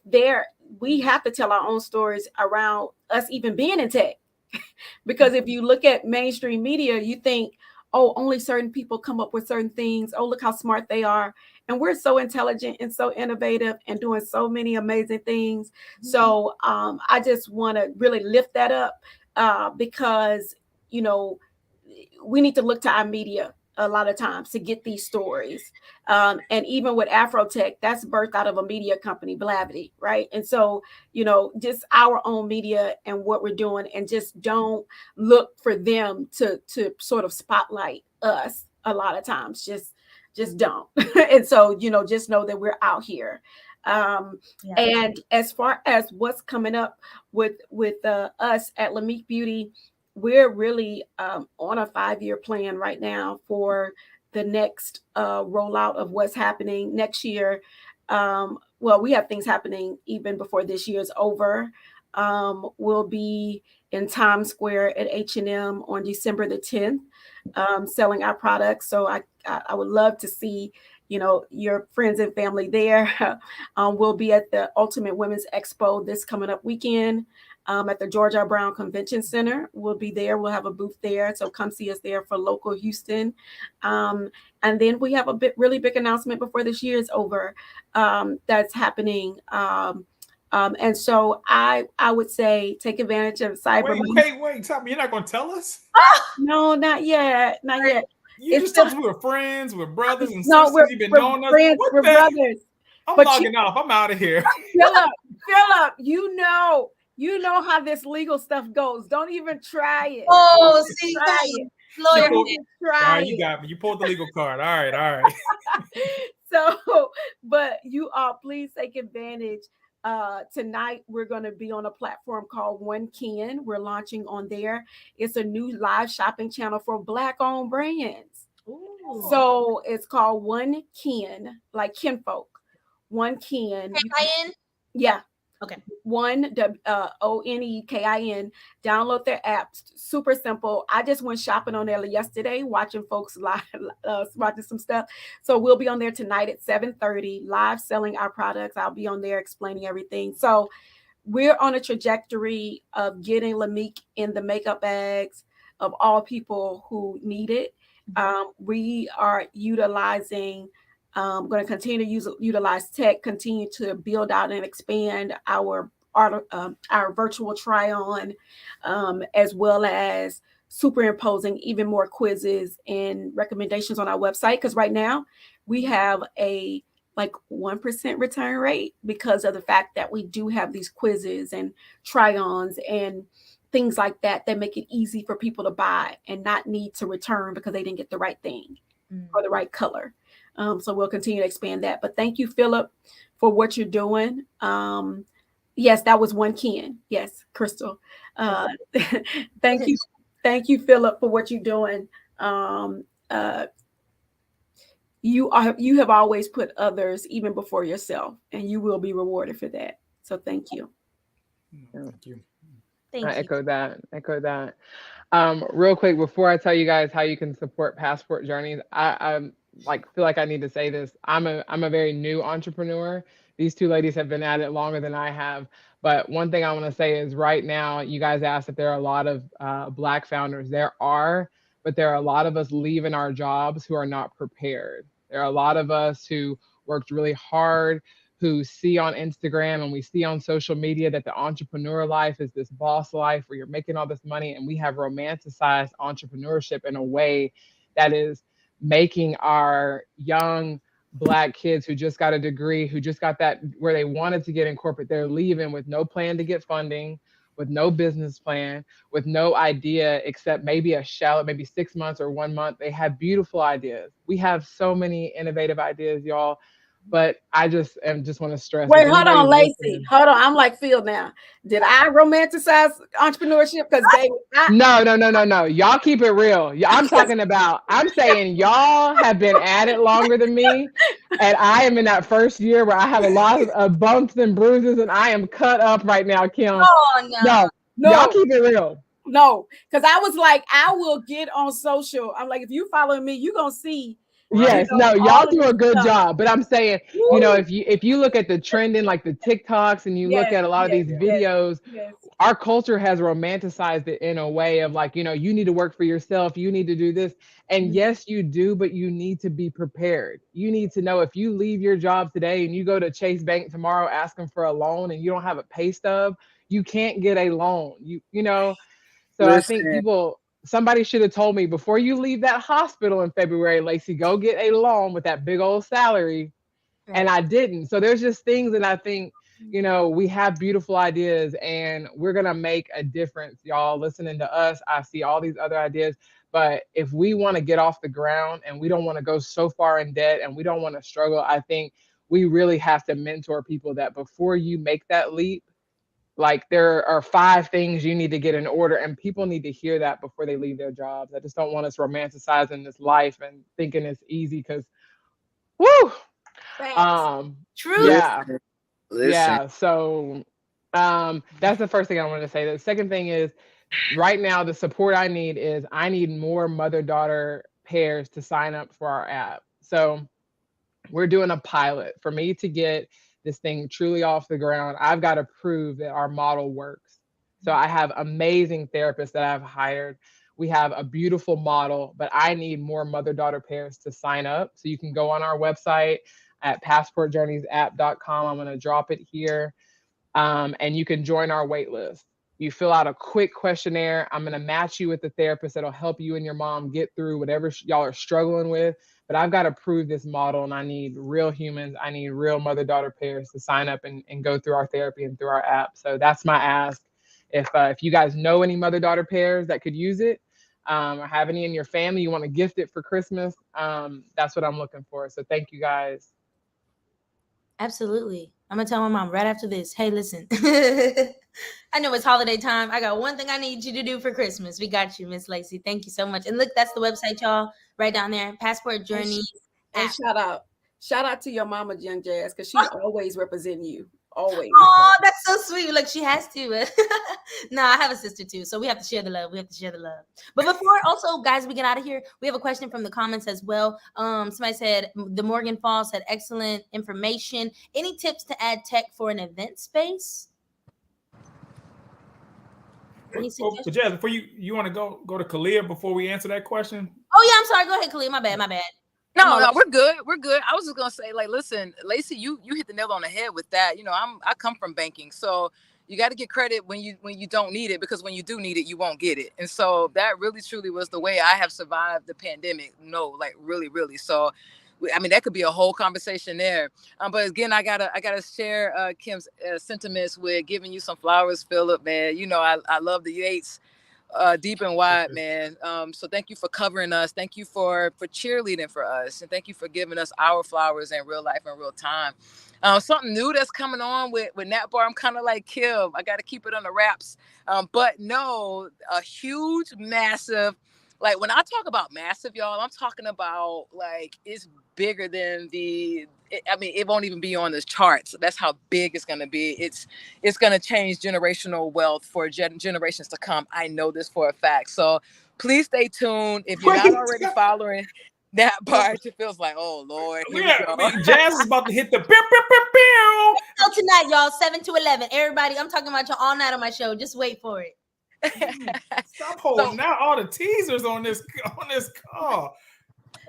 there we have to tell our own stories around us even being in tech. Because if you look at mainstream media, you think, oh, only certain people come up with certain things. Oh, look how smart they are. And we're so intelligent and so innovative and doing so many amazing things. So I just want to really lift that up, because, we need to look to our media a lot of times to get these stories. And even with Afrotech, that's birthed out of a media company, Blavity, right? And so, just our own media and what we're doing, and just don't look for them to sort of spotlight us a lot of times. Just don't. And so, just know that we're out here. And as far as what's coming up with us at Lamique Beauty, we're really on a 5-year plan right now for the next rollout of what's happening next year. Well, we have things happening even before this year's over. We'll be in Times Square at H&M on December the 10th, selling our products. So I would love to see your friends and family there. We'll be at the Ultimate Women's Expo this coming up weekend. At the George R. Brown Convention Center. We'll be there. We'll have a booth there. So come see us there for local Houston. And then we have a really big announcement before this year is over, that's happening. And so I would say take advantage of Cyber Monday. Wait. Tell me, you're not going to tell us? No, not yet. Not yet. You just told us we were friends, we're brothers and no, sisters. You've been knowing us. Friends, we're brothers. I'm logging off. I'm out of here. Philip, you know how this legal stuff goes. Don't even try it. Oh, see, lawyer. You got me. You pulled the legal card. All right. So, but you all please take advantage. Tonight we're going to be on a platform called One Kin. We're launching on there. It's a new live shopping channel for Black-owned brands. Ooh. So it's called One Kin, like kinfolk. One Kin. K-I-N? Yeah. Okay. ONEKIN. Download their app. Super simple. I just went shopping on there yesterday, watching folks live, watching some stuff. So we'll be on there tonight at 7:30, live selling our products. I'll be on there explaining everything. So we're on a trajectory of getting Lamique in the makeup bags of all people who need it. We are utilizing. Going to continue to utilize tech, continue to build out and expand our virtual try-on, as well as superimposing even more quizzes and recommendations on our website. Because right now we have a 1% return rate because of the fact that we do have these quizzes and try-ons and things like that make it easy for people to buy and not need to return because they didn't get the right thing or the right color. So we'll continue to expand that. But thank you, Philip, for what you're doing. Yes, that was One Kin. Yes, Crystal. Thank you. Thank you, Philip, for what you're doing. You have always put others even before yourself, and you will be rewarded for that. So thank you. Thank you. Thank I you. echo that. Real quick, before I tell you guys how you can support Passport Journeys, I like feel like I need to say this. I'm a very new entrepreneur. These two ladies have been at it longer than I have. But one thing I want to say is right now, you guys asked if there are a lot of Black founders. There are, but there are a lot of us leaving our jobs who are not prepared. There are a lot of us who worked really hard, who see on Instagram and we see on social media that the entrepreneur life is this boss life where you're making all this money, and we have romanticized entrepreneurship in a way that is making our young Black kids who just got a degree, who just got that where they wanted to get in corporate, they're leaving with no plan to get funding, with no business plan, with no idea except maybe a shallow, maybe 6 months or 1 month. They have beautiful ideas. We have so many innovative ideas, y'all. But I just want to stress. Wait, If hold on, anybody's Lacey. listening, Hold on. I'm like Phil now. Did I romanticize entrepreneurship? Because baby, no. Y'all keep it real. I'm saying y'all have been at it longer than me. And I am in that first year where I have a lot of bumps and bruises and I am cut up right now, Kim. Oh no. Y'all keep it real. No, because I was like, I will get on social. I'm like, if you following me, you're gonna see. Yes, You know, no, all y'all of do this a good stuff. job. But I'm saying, Woo. if you look at the trending, like the TikToks, and you look Yes, at a lot of yes, these yes, videos, yes. our culture has romanticized it in a way of like, you need to work for yourself, you need to do this. And yes, you do, but you need to be prepared. You need to know if you leave your job today and you go to Chase Bank tomorrow asking for a loan and you don't have a pay stub, you can't get a loan. So I think somebody should have told me before you leave that hospital in February, Lacey, go get a loan with that big old salary. Right. And I didn't. So there's just things that I think, we have beautiful ideas and we're going to make a difference. Y'all listening to us, I see all these other ideas. But if we want to get off the ground and we don't want to go so far in debt and we don't want to struggle, I think we really have to mentor people that before you make that leap, like there are 5 things you need to get in order, and people need to hear that before they leave their jobs. I just don't want us romanticizing this life and thinking it's easy because, woo, True. yeah, yeah. So, that's the first thing I wanted to say. The second thing is, right now the support I need more mother-daughter pairs to sign up for our app. So we're doing a pilot. For me to get this thing truly off the ground, I've got to prove that our model works. So I have amazing therapists that I've hired. We have a beautiful model, but I need more mother-daughter pairs to sign up. So you can go on our website at passportjourneysapp.com. I'm going to drop it here. And you can join our wait list. You fill out a quick questionnaire. I'm going to match you with the therapist that'll help you and your mom get through whatever y'all are struggling with. But I've got to prove this model, and I need real humans. I need real mother-daughter pairs to sign up and go through our therapy and through our app. So that's my ask. If you guys know any mother-daughter pairs that could use it, or have any in your family, you want to gift it for Christmas, that's what I'm looking for. So thank you guys. Absolutely. I'm gonna tell my mom right after this. Hey, listen. I know it's holiday time. I got one thing I need you to do for Christmas. We got you, Miss Lacey. Thank you so much. And look, that's the website, y'all, right down there. Passport Journeys. And shout out to your mama, Young Jazz, because she always representing you. Always. Oh, that's so sweet. Look, she has to. No, I have a sister too, so we have to share the love. But before, also, guys, we get out of here, we have a question from the comments as well. Somebody said, the Morgan Falls had excellent information. Any tips to add tech for an event space? But Jazz, before you want to go to Kalia before we answer that question? Oh yeah, I'm sorry. Go ahead, Kalia. My bad. No, we're good. I was just gonna say, like, listen, Lacey, you hit the nail on the head with that. I come from banking, so you got to get credit when you don't need it, because when you do need it, you won't get it. And so that really truly was the way I have survived the pandemic. No, like really, really. So, I mean, that could be a whole conversation there. But again, I gotta share Kim's sentiments with giving you some flowers, Philip. Man, I love the Yates. Deep and wide, man. So thank you for covering us. Thank you for cheerleading for us, and thank you for giving us our flowers in real life and real time. Something new that's coming on with Nat Bar. I'm kind of like Kim. I got to keep it on the wraps. But no, a huge, massive Like when I talk about massive, y'all, I'm talking about like it's bigger than it won't even be on the charts. That's how big it's going to be. It's going to change generational wealth for generations to come. I know this for a fact. So please stay tuned. If you're not already following that part, it feels like, oh Lord, here we go. Jazz is about to hit the So tonight, y'all, 7 to 11. Everybody, I'm talking about you all night on my show. Just wait for it. Stop holding out all the teasers on this call.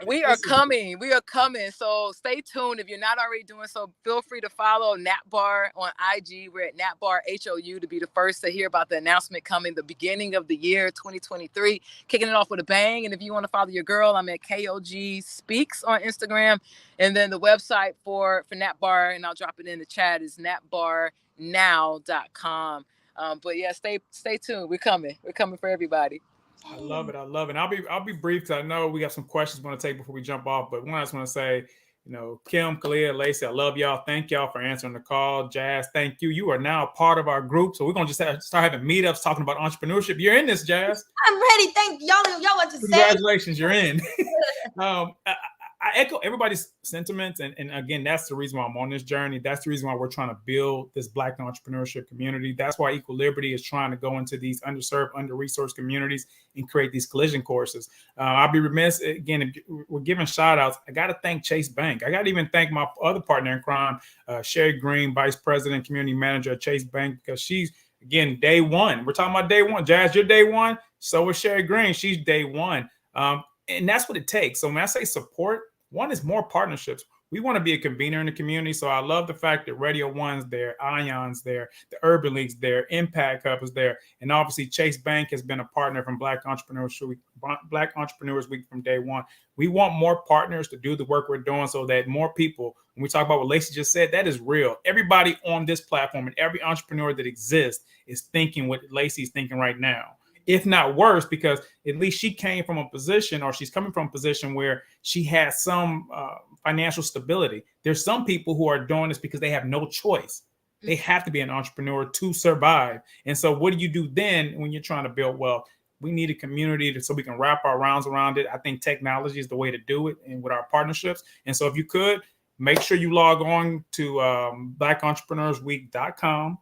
We are coming. So stay tuned. If you're not already doing so, feel free to follow NatBar on IG. We're at NatBar HOU to be the first to hear about the announcement coming the beginning of the year 2023, kicking it off with a bang. And if you want to follow your girl, I'm at KOG Speaks on Instagram. And then the website for NatBar, and I'll drop it in the chat, is natbarnow.com. But yeah, stay tuned. We're coming for everybody. I love it. I'll be brief because I know we got some questions we're going to take before we jump off. But one, I just want to say, Kim, Kalia, Lacey, I love y'all. Thank y'all for answering the call. Jazz, thank you. You are now a part of our group. So we're going to just start having meetups talking about entrepreneurship. You're in this, Jazz. I'm ready. Thank y'all. Y'all what to say. Congratulations, you're in. I echo everybody's sentiments. And again, that's the reason why I'm on this journey. That's the reason why we're trying to build this Black entrepreneurship community. That's why Equal Liberty is trying to go into these underserved, under-resourced communities and create these collision courses. I'll be remiss, again, if we're giving shout outs. I got to thank Chase Bank. I got to even thank my other partner in crime, Sherry Green, Vice President, Community Manager at Chase Bank, because she's, again, day one. We're talking about day one. Jazz, you're day one. So is Sherry Green. She's day one. And that's what it takes. So when I say support, one is more partnerships. We want to be a convener in the community. So I love the fact that Radio One's there, Ion's there, the Urban League's there, Impact Hub is there. And obviously Chase Bank has been a partner from Black Entrepreneurs Week from day one. We want more partners to do the work we're doing so that more people, when we talk about what Lacey just said, that is real. Everybody on this platform and every entrepreneur that exists is thinking what Lacey's thinking right now. If not worse, because at least she came from a position, or she's coming from a position where she has some financial stability. There's some people who are doing this because they have no choice. They have to be an entrepreneur to survive. And so what do you do then when you're trying to build wealth? We need a community so we can wrap our rounds around it. I think technology is the way to do it, and with our partnerships. And so if you could, make sure you log on to blackentrepreneurweek.com,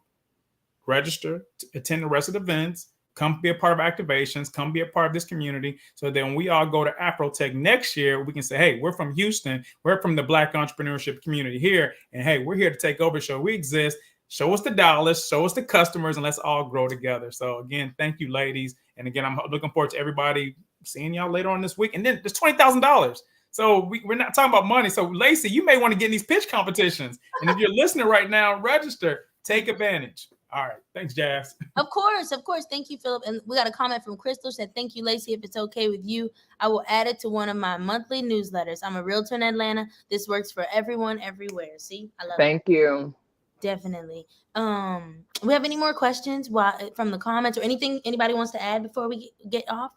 register, attend the rest of the events, come be a part of activations, come be a part of this community, so that when we all go to Afrotech next year, we can say, hey, we're from Houston, we're from the Black entrepreneurship community here, and hey, we're here to take over, show we exist, show us the dollars, show us the customers, and let's all grow together. So again, thank you, ladies. And again, I'm looking forward to everybody seeing y'all later on this week. And then there's $20,000. So we're not talking about money. So Lacey, you may want to get in these pitch competitions. And if you're listening right now, register, take advantage. All right. Thanks, Jazz. Of course. Thank you, Philip. And we got a comment from Crystal, said, thank you, Lacey. If it's okay with you, I will add it to one of my monthly newsletters. I'm a realtor in Atlanta. This works for everyone, everywhere. See, I love it. Thank you. Definitely. We have any more questions from the comments or anything anybody wants to add before we get off?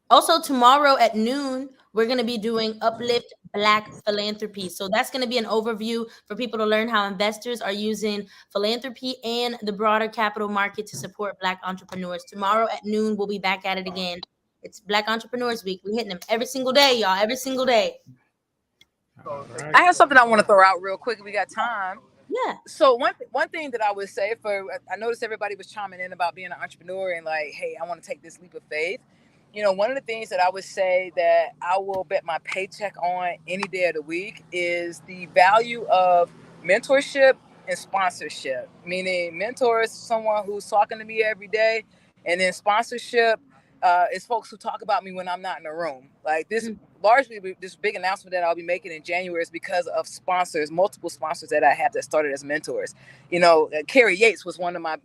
Also, tomorrow at noon, we're going to be doing Uplift Black Philanthropy. So that's going to be an overview for people to learn how investors are using philanthropy and the broader capital market to support Black entrepreneurs. Tomorrow at noon, we'll be back at it again. It's Black Entrepreneurs Week. We're hitting them every single day, y'all, every single day. Right. I have something I want to throw out real quick if we got time. Yeah. So one thing that I would say, I noticed everybody was chiming in about being an entrepreneur and like, hey, I want to take this leap of faith. You know, one of the things that I would say that I will bet my paycheck on any day of the week is the value of mentorship and sponsorship. Meaning mentor is someone who's talking to me every day, and then sponsorship is folks who talk about me when I'm not in the room. Like this, largely this big announcement that I'll be making in January is because of sponsors, multiple sponsors that I have that started as mentors. You know, Carrie Yates was one of my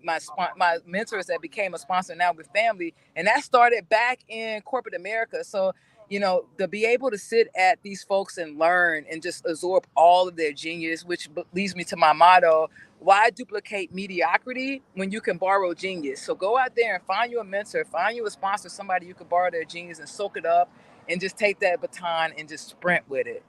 mentors that became a sponsor now with family, and that started back in corporate America. So, you know, to be able to sit at these folks and learn and just absorb all of their genius, which leads me to my motto: why duplicate mediocrity when you can borrow genius? So go out there and find you a mentor, find you a sponsor, somebody you can borrow their genius and soak it up and just take that baton and just sprint with it.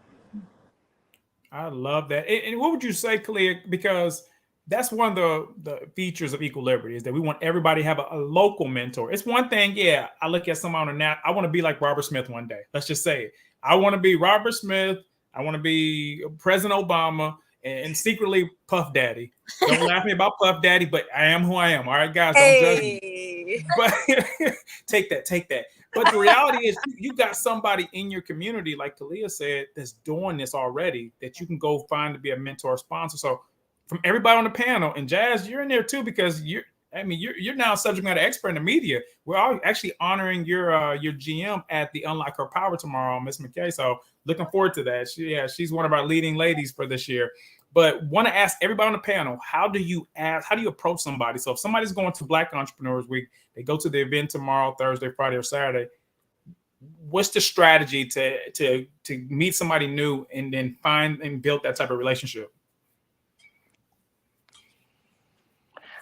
I love that. And what would you say, Kalia? Because that's one of the features of Equal Liberty, is that we want everybody to have a local mentor. It's one thing, yeah, I look at someone on that, I want to be like Robert Smith one day. Let's just say it. I want to be Robert Smith. I want to be President Obama and secretly Puff Daddy. Don't laugh at me about Puff Daddy, but I am who I am. All right, guys, don't judge me. But take that. But the reality is, you got somebody in your community, like Kalia said, that's doing this already, that you can go find to be a mentor or sponsor. So from everybody on the panel, and Jazz, you're in there too, because you're now a subject matter expert in the media. We're all actually honoring your GM at the Unlock Her Power tomorrow, Miss McKay. So looking forward to that. She's one of our leading ladies for this year. But want to ask everybody on the panel, how do you approach somebody? So if somebody's going to Black Entrepreneurs Week, they go to the event tomorrow, Thursday, Friday, or Saturday, what's the strategy to meet somebody new and then find and build that type of relationship?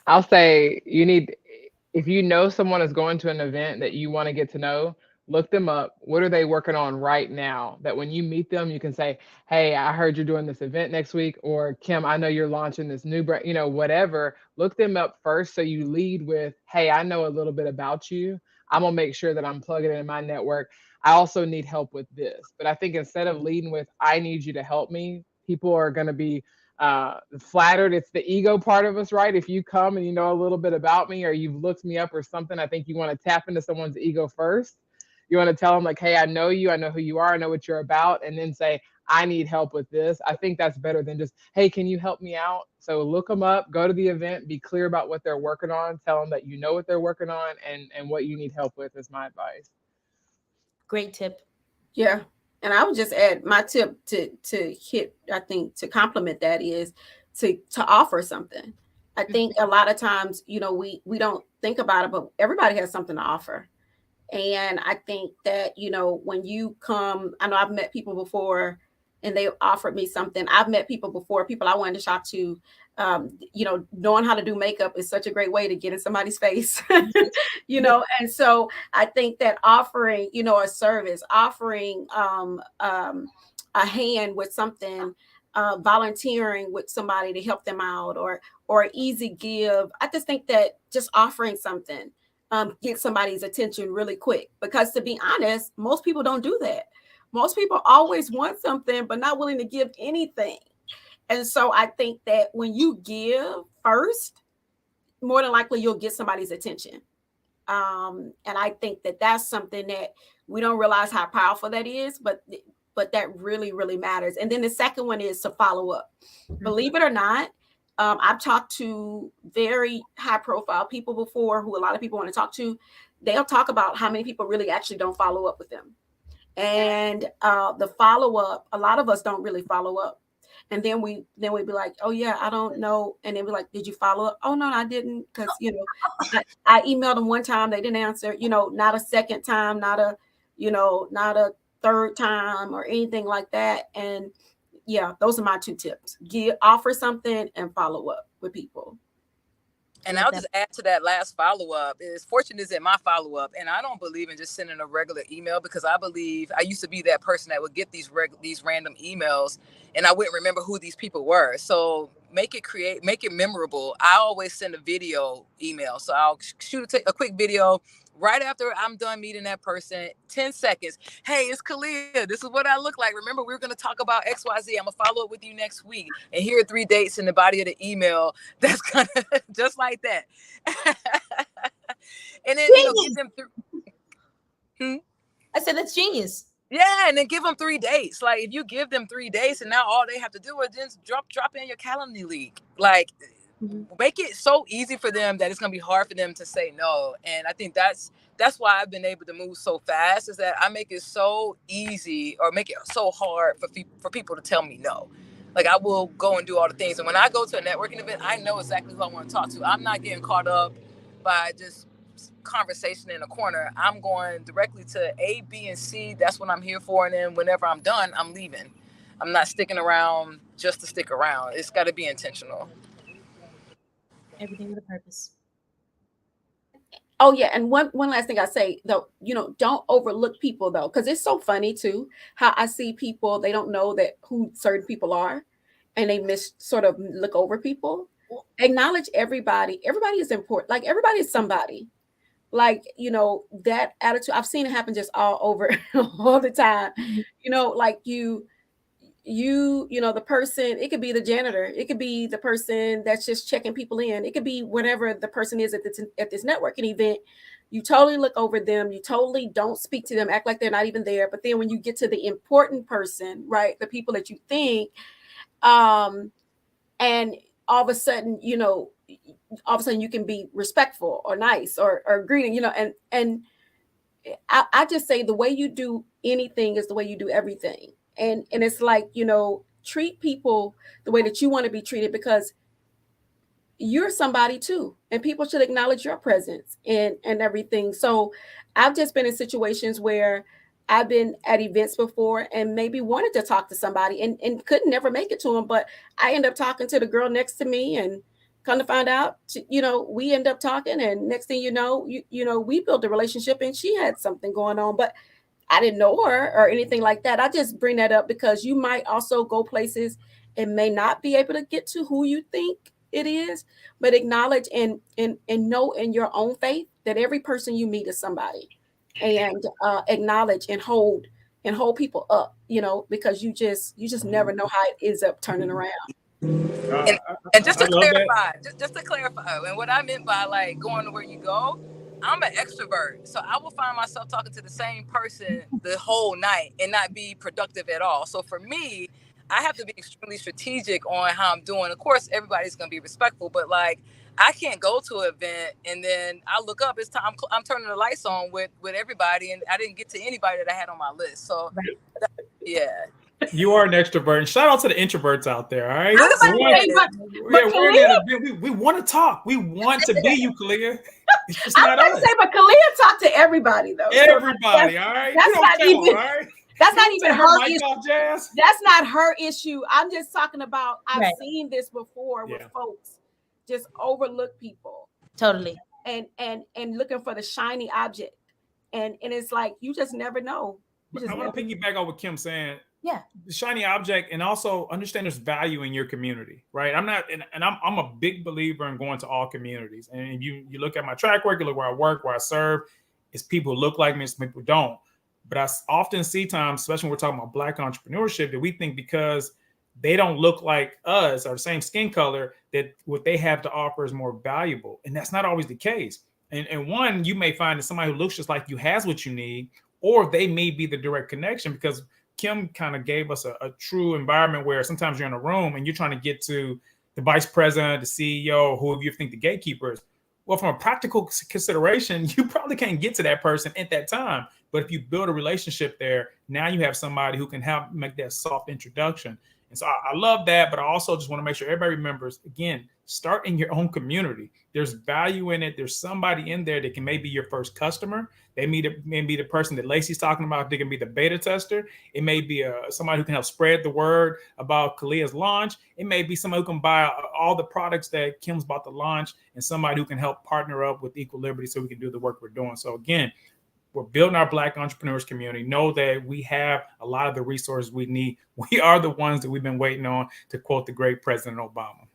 I'll say if you know someone is going to an event that you want to get to know, look them up. What are they working on right now? That when you meet them, you can say, hey, I heard you're doing this event next week, or Kim, I know you're launching this new brand, whatever. Look them up first. So you lead with, hey, I know a little bit about you. I'm going to make sure that I'm plugging it in my network. I also need help with this. But I think instead of leading with, I need you to help me, people are going to be flattered. It's the ego part of us, right? If you come and you know a little bit about me, or you've looked me up or something, I think you want to tap into someone's ego first. You want to tell them like, hey, I know you, I know who you are, I know what you're about, and then say, I need help with this. I think that's better than just, hey, can you help me out? So look them up, go to the event, be clear about what they're working on, tell them that you know what they're working on and what you need help with is my advice. Great tip. Yeah. And I would just add my tip to hit, I think, to complement that is to offer something. I think a lot of times, we don't think about it, but everybody has something to offer. And I think that, when you come, I know I've met people before and they offered me something. I've met people before, people I wanted to shop to, knowing how to do makeup is such a great way to get in somebody's face, and so I think that offering, a service, offering a hand with something, volunteering with somebody to help them out, or easy give. I just think that just offering something, get somebody's attention really quick, because to be honest, most people don't do that. Most people always want something, but not willing to give anything. And so I think that when you give first, more than likely you'll get somebody's attention. And I think that that's something that we don't realize how powerful that is, but that really, really matters. And then the second one is to follow up. Believe it or not, I've talked to very high profile people before who a lot of people want to talk to. They'll talk about how many people really actually don't follow up with them. And the follow up, a lot of us don't really follow up. And then we'd be like, oh yeah, I don't know. And then we're like, did you follow up? Oh no, I didn't. Because I emailed them one time, they didn't answer, not a second time, not a third time or anything like that. And yeah, those are my two tips. Offer something and follow up with people. And I'll just add to that last follow-up is Fortune is in my follow-up. And I don't believe in just sending a regular email, because I believe I used to be that person that would get these random emails and I wouldn't remember who these people were. So make it memorable. I always send a video email. So I'll shoot a quick video right after I'm done meeting that person, 10 seconds. Hey, it's Kalia. This is what I look like. Remember, we were going to talk about XYZ. I'm going to follow up with you next week. And here are 3 dates in the body of the email. That's kind of just like that. And then, give them I said, that's genius. Yeah, and then give them 3 dates. Like, if you give them 3 days and now all they have to do is just drop in your Calendly link. Like, make it so easy for them that it's going to be hard for them to say no. And I think that's why I've been able to move so fast, is that I make it so easy, or make it so hard for people to tell me no. Like, I will go and do all the things. And when I go to a networking event, I know exactly who I want to talk to. I'm not getting caught up by just conversation in a corner. I'm going directly to A, B, and C. That's what I'm here for. And then whenever I'm done, I'm leaving. I'm not sticking around just to stick around. It's got to be intentional. Everything with a purpose. Oh yeah, and one last thing I say though, don't overlook people though, because it's so funny too how I see people, they don't know that who certain people are, and they sort of look over people. acknowledge everybody. Everybody is important. Like everybody is somebody. Like, you know, that attitude, I've seen it happen just all over all the time. You know, like you know, the person, it could be the janitor, it could be the person that's just checking people in, it could be whatever the person is at this networking event. You totally look over them, you totally don't speak to them, act like they're not even there. But then when you get to the important person, right, the people that you think, and all of a sudden, you know, all of a sudden you can be respectful or nice or greeting, you know, and I just say the way you do anything is the way you do everything. And it's like, you know, treat people the way that you want to be treated, because you're somebody too, and people should acknowledge your presence and everything. So I've just been in situations where I've been at events before and maybe wanted to talk to somebody and couldn't never make it to them, but I end up talking to the girl next to me, and come to find out, you know, we end up talking, and next thing you know, you know, we built a relationship, and she had something going on, but I didn't know her or anything like that. I just bring that up because you might also go places and may not be able to get to who you think it is, but acknowledge and know in your own faith that every person you meet is somebody, and acknowledge and hold people up, you know, because you just never know how it ends up turning around. And just to clarify, just to clarify, and what I meant by like going to where you go, I'm an extrovert, so I will find myself talking to the same person the whole night and not be productive at all. So for me, I have to be extremely strategic on how I'm doing. Of course, everybody's going to be respectful, but like I can't go to an event and then I look up, it's time, I'm turning the lights on with everybody, and I didn't get to anybody that I had on my list. So yeah. You are an extrovert, and shout out to the introverts out there. All right, we want to talk. We want to be you, Kalia. It's just not us. But Kalia talked to everybody though. Everybody, all right. That's not even. All right? That's not even her issue. Jazz. That's not her issue. I'm just talking about. I've seen this before with folks just overlook people totally, and looking for the shiny object, and it's like you just never know. I want to piggyback on what Kim's saying. Yeah, the shiny object, and also understand there's value in your community, right? I'm not, and I'm a big believer in going to all communities. And you look at my track record, look where I work, where I serve, it's people who look like me, it's people who don't. But I often see times, especially when we're talking about Black entrepreneurship, that we think because they don't look like us or the same skin color, that what they have to offer is more valuable. And that's not always the case. And one, you may find that somebody who looks just like you has what you need, or they may be the direct connection, because Kim kind of gave us a true environment where sometimes you're in a room and you're trying to get to the vice president, the CEO, who you think the gatekeeper is. Well, from a practical consideration, you probably can't get to that person at that time. But if you build a relationship there, now you have somebody who can help make that soft introduction. And so I love that, but I also just want to make sure everybody remembers, again, start in your own community. There's value in it. There's somebody in there that can maybe be your first customer. They may be the person that Lacey's talking about. They can be the beta tester. It may be somebody who can help spread the word about Kalia's launch. It may be somebody who can buy all the products that Kim's about to launch, and somebody who can help partner up with Equal Liberty so we can do the work we're doing. So again, we're building our Black entrepreneurs community. Know that we have a lot of the resources we need. We are the ones that we've been waiting on, to quote the great President Obama.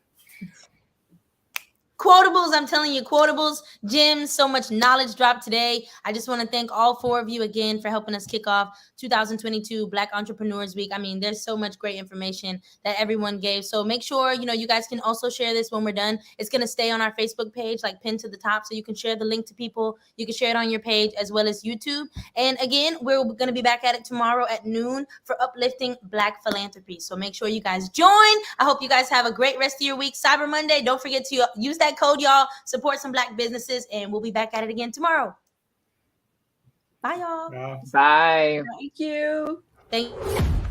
Quotables, I'm telling you, quotables, gems, so much knowledge dropped today. I just want to thank all four of you again for helping us kick off 2022 Black Entrepreneurs Week. I mean, there's so much great information that everyone gave. So make sure, you guys can also share this when we're done. It's going to stay on our Facebook page, like pinned to the top, so you can share the link to people. You can share it on your page as well as YouTube. And again, we're going to be back at it tomorrow at noon for uplifting Black philanthropy. So make sure you guys join. I hope you guys have a great rest of your week. Cyber Monday, don't forget to use that code, y'all. Support some Black businesses, and we'll be back at it again tomorrow. Bye, y'all. Bye. Thank you. Thank you.